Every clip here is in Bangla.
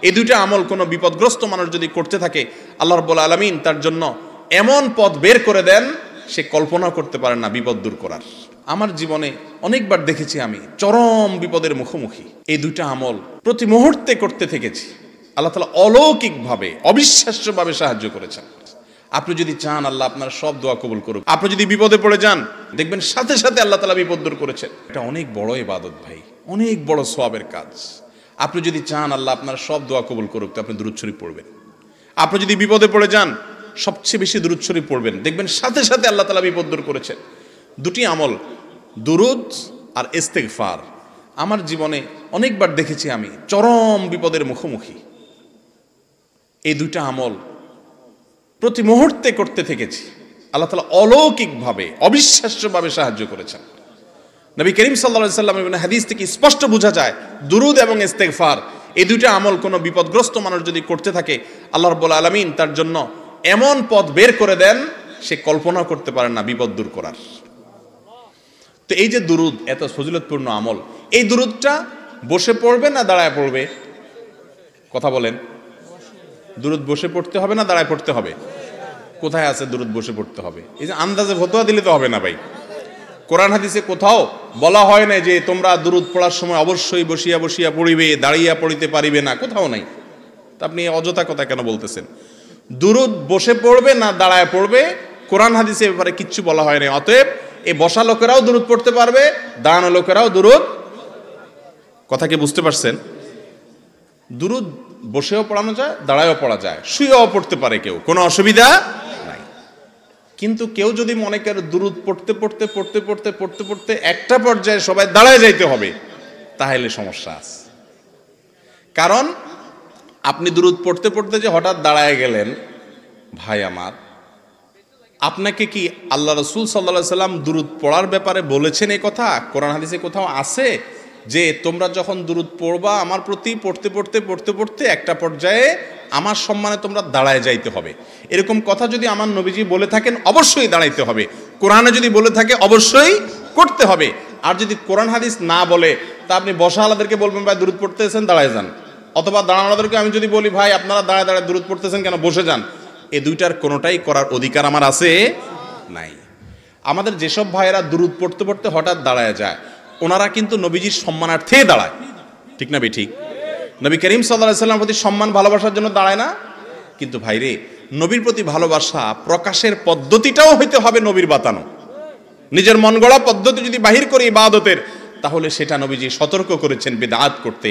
এই দুইটা আমল কোনো বিপদগ্রস্ত মানুষ যদি করতে থাকে, আল্লাহ রাব্বুল আলামিন তার জন্য এমন পথ বের করে দেন সে কল্পনা করতে পারে না বিপদ দূর করার। আমার জীবনে অনেকবার দেখেছি আমি চরম বিপদের মুখোমুখি এই দুইটা আমল প্রতি মুহূর্তে করতে থেকেছি। আল্লাহ তাআলা অলৌকিকভাবে অবিশ্বাস্যভাবে সাহায্য করেছেন। আপনি যদি চান আল্লাহ আপনার সব দোয়া কবুল করুক। আপনি যদি বিপদে পড়ে যান দেখবেন সাথে সাথে আল্লাহ তাআলা বিপদ দূর করেছেন। এটা অনেক বড় ইবাদত ভাই, অনেক বড় সওয়াবের কাজ। আপনি যদি চান আল্লাহ আপনার সব দোয়া কবুল করুক তো আপনি দুরূদ শরীফ পড়বেন। আপনি যদি বিপদে পড়ে যান সবচেয়ে বেশি দুরূদ শরীফ পড়বেন, দেখবেন সাথে সাথে আল্লাহ তাআলা বিপদ দূর করেছেন। দুটি আমল, দুরূদ আর ইস্তেগফার, আমার জীবনে অনেকবার দেখেছি আমি চরম বিপদের মুখোমুখি এই দুইটা আমল প্রতি মুহূর্তে করতে থেকেছি। আল্লাহ তাআলা অলৌকিকভাবে অবিশ্বাস্যভাবে সাহায্য করেছেন। নবী করিম সাল্লাল্লাহু আলাইহি ওয়াসাল্লাম ইবনে হাদিস থেকে স্পষ্ট বোঝা যায় দুরূদ এবং ইস্তেগফার এই দুইটা আমল কোনো বিপদগ্রস্ত মানুষ যদি করতে থাকে, আল্লাহ রাব্বুল আলামিন তার জন্য এমন পথ বের করে দেন সে কল্পনা করতে পারে না বিপদ দূর করার। তো এই যে দুরূদ এত ফজিলতপূর্ণ আমল, এই দুরূদটা বসে পড়বে না দাঁড়ায় পড়বে? কথা বলেন। দুরূদ বসে পড়তে হবে না দাঁড়ায় পড়তে হবে? কোথায় আছে দুরূদ বসে পড়তে হবে? এই যে আন্দাজে ফতোয়া দিলে তো হবে না ভাই। কোরআন হাদিসে কোথাও বলা হয় না যে তোমরা দুরূদ পড়ার সময় অবশ্যই বসিয়া বসিয়া পড়িবে, দাঁড়িয়া পড়িতে পারিবে না, কোথাও নাই। তা আপনি অযথা কথা কেন বলতেছেন? দুরূদ বসে পড়বে না দাঁড়ায় পড়বে কোরআন হাদিসে ব্যাপারে কিচ্ছু বলা হয় না। অতএব এই বসা লোকেরাও দুরূদ পড়তে পারবে, দাঁড়ানো লোকেরাও দুরূদ। কথা কি বুঝতে পারছেন? দুরূদ বসেও পড়ানো যায়, দাঁড়ায়ও পড়া যায়, শুয়েও পড়তে পারে কেউ, কোনো অসুবিধা নাই। কিন্তু কেউ যদি মনে করে দুরূদ পড়তে পড়তে পড়তে পড়তে পড়তে পড়তে একটা পর্যায়ে সবাই দাঁড়ায় যাইতে হবে, তাহলে সমস্যা আছে। কারণ আপনি দুরূদ পড়তে পড়তে যে হঠাৎ দাঁড়ায় গেলেন, ভাই আমার, আপনাকে কি আল্লাহ রাসূল সাল্লাল্লাহু আলাইহি সাল্লাম দুরূদ পড়ার ব্যাপারে বলেছেন? এই কথা কোরআন হাদিসে কোথাও আছে যে তোমরা যখন দুরূদ পড়বা আমার প্রতি পড়তে পড়তে পড়তে পড়তে একটা পর্যায়ে আমার সম্মানে তোমরা দাঁড়ায় যাইতে হবে? এরকম কথা যদি আমার নবীজি বলে থাকেন অবশ্যই দাঁড়াইতে হবে। কোরআনে যদি বলে থাকে অবশ্যই করতে হবে। আর যদি কোরআন হাদিস না বলে তা আপনি বসা আলাদেরকে বলবেন ভাই দুরূদ পড়তেছেন দাঁড়ায় যান, অথবা দাঁড়ানোদেরকে আমি যদি বলি ভাই আপনারা দাঁড়ায় দাঁড়ায় দুরূদ পড়তেছেন কেন, বসে যান, এই দুইটার কোনোটাই করার অধিকার আমার আছে নাই। আমাদের যেসব ভাইয়েরা দুরূদ পড়তে পড়তে হঠাৎ দাঁড়ায় যায় ওনারা কিন্তু নবীজির সম্মানার্থে দাঁড়ায়, ঠিক না ঠিক? নবী করিম সাল্লাল্লাহু আলাইহি ওয়াসাল্লামের প্রতি সম্মান ভালোবাসার জন্য দাঁড়ায় না? কিন্তু ভাইরে, নবীর প্রতি ভালোবাসা প্রকাশের পদ্ধতিটাও হইতে হবে নবীর বাতানো। নিজের মন গড়া পদ্ধতি যদি বাহির করে ইবাদতের, তাহলে সেটা নবীজি সতর্ক করেছেন বিদআত করতে।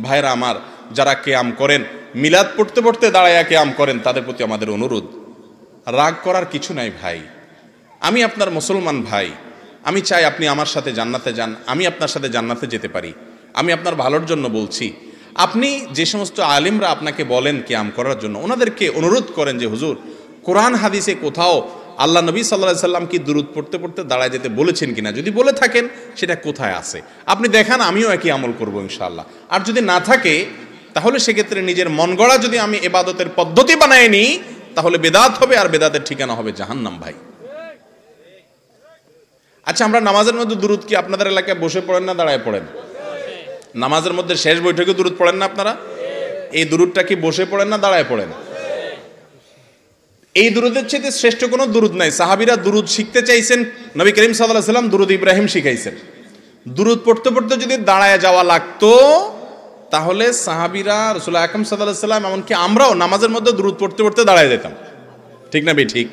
ভাইরা আমার, যারা কিয়াম করেন, মিলাদ পড়তে পড়তে দাঁড়ায়া কিয়াম করেন, তাদের প্রতি আমাদের অনুরোধ, রাগ করার কিছু নাই ভাই। আমি আপনার মুসলমান ভাই, আমি চাই আপনি আমার সাথে জান্নাতে যান, আমি আপনার সাথে জান্নাতে যেতে পারি। আমি আপনার ভালোর জন্য বলছি। আপনি যে সমস্ত আলেমরা আপনাকে বলেন কিয়াম করার জন্য, ওনাদেরকে অনুরোধ করেন যে হুজুর, কোরআন হাদিসে কোথাও আল্লাহ নবী সাল্লাল্লাহু আলাইহি সাল্লাম কি দুরূদ পড়তে পড়তে দাঁড়ায় যেতে বলেছেন কিনা, যদি বলে থাকেন সেটা কোথায় আছে আপনি দেখান, আমিও একই আমল করবো ইনশাআল্লাহ। আর যদি না থাকে তাহলে সেক্ষেত্রে নিজের মন গড়া যদি আমি ইবাদতের পদ্ধতি বানায় নিই তাহলে বেদাত হবে, আর বেদাতের ঠিকানা হবে জাহান্নাম ভাই। আচ্ছা, আমরা নামাজের মধ্যে দুরূদ কি আপনাদের এলাকায় বসে পড়েন না দাঁড়ায় পড়েন? নামাজের মধ্যে শেষ বৈঠকে দুরূদ পড়েন না আপনারা? এই দুরূদটা কি বসে পড়েন না দাঁড়ায় পড়েন? এই দুরূদের চেয়ে শ্রেষ্ঠ কোনো দুরূদ নাই। সাহাবীরা দুরূদ শিখতে চাইছেন, নবী করিম সাল্লাল্লাহু আলাইহি ওয়াসাল্লাম দুরূদ ইব্রাহিম শিখাইছেন। দুরূদ পড়তে পড়তে যদি দাঁড়ায় যাওয়া লাগতো তাহলে সাহাবীরা, রাসূল আকরাম সাল্লাল্লাহু আলাইহি ওয়াসাল্লাম, এমনকি আমরাও নামাজের মধ্যে দুরূদ পড়তে পড়তে দাঁড়ায় যেতাম, ঠিক না ঠিক?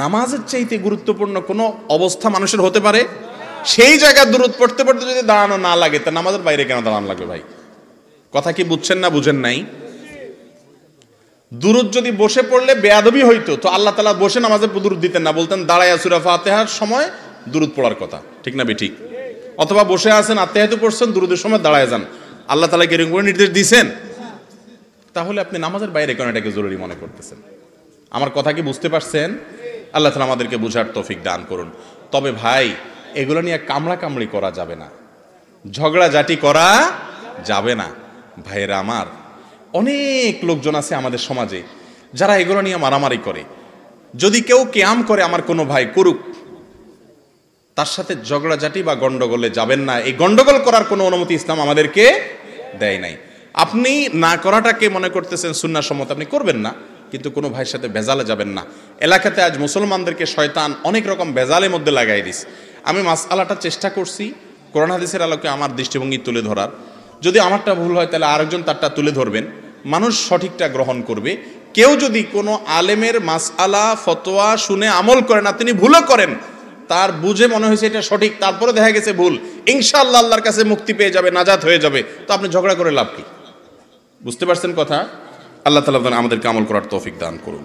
নামাজের চাইতে গুরুত্বপূর্ণ কোনো অবস্থা মানুষের হতে পারে? সেই জায়গায় দুরূদ পড়তে পড়তে যদি দাঁড়ানো না লাগে তা নামাজের বাইরে কেন দাঁড়ানো লাগবে ভাই? কথা কি বুঝছেন না বুঝেন নাই? দুরূদ যদি বসে পড়লে বেয়াদবি হইতো তো আল্লাহ তাআলা বসে নামাজে দুরূদ দিতেন না, বলতেন দাঁড়ায়া সূরা ফাতিহার সময় দুরূদ পড়ার কথা, ঠিক না ঠিক? অথবা বসে আছেন আত্তাহিয়াতু পড়ছেন, দুরূদের সময় দাঁড়ায় যান, আল্লাহ তাআলা কি এরকম করে নির্দেশ দিয়েছেন? তাহলে আপনি নামাজের বাইরে কেন এটাকে জরুরি মনে করতেছেন? আমার কথা কি বুঝতে পারছেন? আল্লাহ তাআলা আমাদেরকে বুঝার তৌফিক দান করুন। তবে ভাই, এগুলো নিয়ে কামড়া কামড়ি করা যাবে না, ঝগড়াঝাটি করা যাবে না। ভাইয়েরা আমার, অনেক লোকজন আছে আমাদের সমাজে যারা এগুলো নিয়ে মারামারি করে। যদি কেউ কিয়াম করে, আমার কোনো ভাই করুক, তার সাথে ঝগড়াঝাটি বা গন্ডগোলে যাবেন না। এই গন্ডগোল করার কোনো অনুমতি ইসলাম আমাদেরকে দেয় নাই। আপনি না করাটাকে মনে করতেছেন সুন্নাহসম্মত, আপনি করবেন না, কিন্তু কোনো ভাইয়ের সাথে ভেজালে যাবেন না। এলাকাতে আজ মুসলমানদেরকে শয়তান অনেক রকম ভেজালের মধ্যে লাগাই দিস। আমি মাসআলাটা চেষ্টা করছি কোরআন হাদিসের আলোকে আমার দৃষ্টিভঙ্গি তুলে ধরার। যদি আমারটা ভুল হয় তাহলে আরেকজন তারটা তুলে ধরবেন, মানুষ সঠিকটা গ্রহণ করবে। কেউ যদি কোনো আলেমের মাসআলা ফতোয়া শুনে আমল করে না, তিনি ভুলও করেন, তার বুঝে মনে হয়েছে এটা সঠিক, তারপরে দেখা গেছে ভুল, ইনশাআল্লাহ আল্লাহর কাছে মুক্তি পেয়ে যাবে, নাজাত হয়ে যাবে, তো আপনি ঝগড়া করে লাভ কি? বুঝতে পারছেন কথা? আল্লাহ তাআলা আমাদেরকে আমল করার তৌফিক দান করুন।